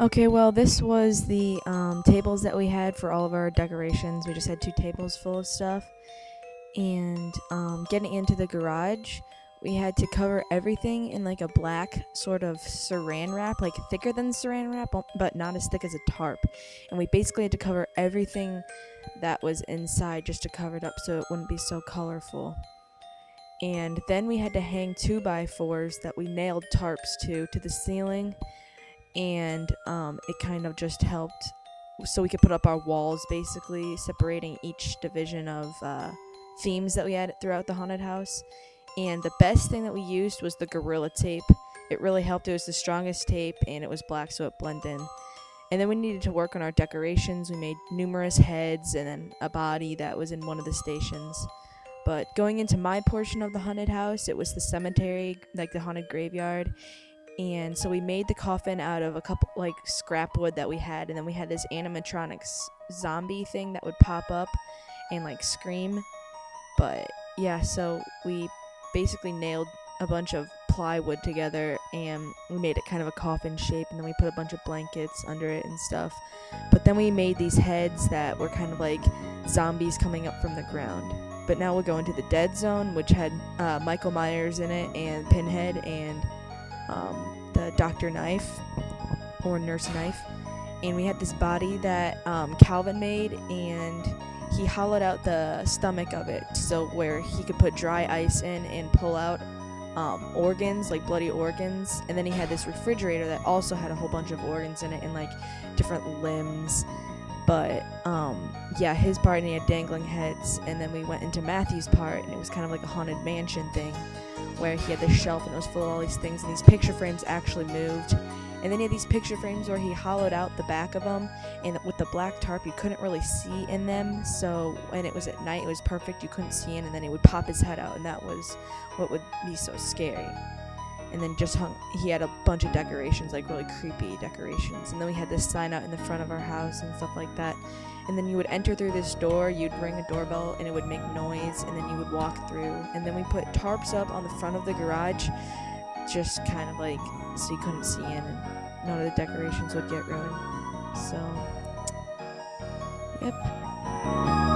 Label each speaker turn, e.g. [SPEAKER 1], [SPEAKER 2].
[SPEAKER 1] Okay, well, this was the tables that we had for all of our decorations. We just had two tables full of stuff. And getting into the garage, we had to cover everything in like a black sort of saran wrap, like thicker than saran wrap, but not as thick as a tarp. And we basically had to cover everything that was inside just to cover it up so it wouldn't be so colorful. And then we had to hang 2x4s that we nailed tarps to the ceiling, and it kind of just helped so we could put up our walls, basically separating each division of themes that we had throughout the haunted house. And the best thing that we used was the Gorilla Tape. It really helped. It was the strongest tape, and it was black, so it blended in. And then we needed to work on our decorations. We made numerous heads and then a body that was in one of the stations. But going into my portion of the haunted house, it was the cemetery, like the haunted graveyard. And so we made the coffin out of a couple like scrap wood that we had, and then we had this animatronics zombie thing that would pop up and like scream. But yeah, so we basically nailed a bunch of plywood together, and we made it kind of a coffin shape, and then we put a bunch of blankets under it and stuff. But then we made these heads that were kind of like zombies coming up from the ground. But now we'll go into the dead zone, which had Michael Myers in it, and Pinhead, and the Dr. Knife, or Nurse Knife. And we had this body that Calvin made, and he hollowed out the stomach of it so where he could put dry ice in and pull out organs, like bloody organs. And then he had this refrigerator that also had a whole bunch of organs in it and like different limbs. But yeah, his part, and he had dangling heads. And then we went into Matthew's part, and it was kind of like a haunted mansion thing where he had this shelf and it was full of all these things, and these picture frames actually moved. And then he had these picture frames where he hollowed out the back of them, and with the black tarp you couldn't really see in them, so when it was at night it was perfect, you couldn't see in, and then he would pop his head out, and that was what would be so scary. And then he had a bunch of decorations, like really creepy decorations. And then we had this sign out in the front of our house and stuff like that. And then you would enter through this door, you'd ring a doorbell, and it would make noise, and then you would walk through. And then we put tarps up on the front of the garage, just kind of like so you couldn't see in, and none of the decorations would get ruined. So, yep.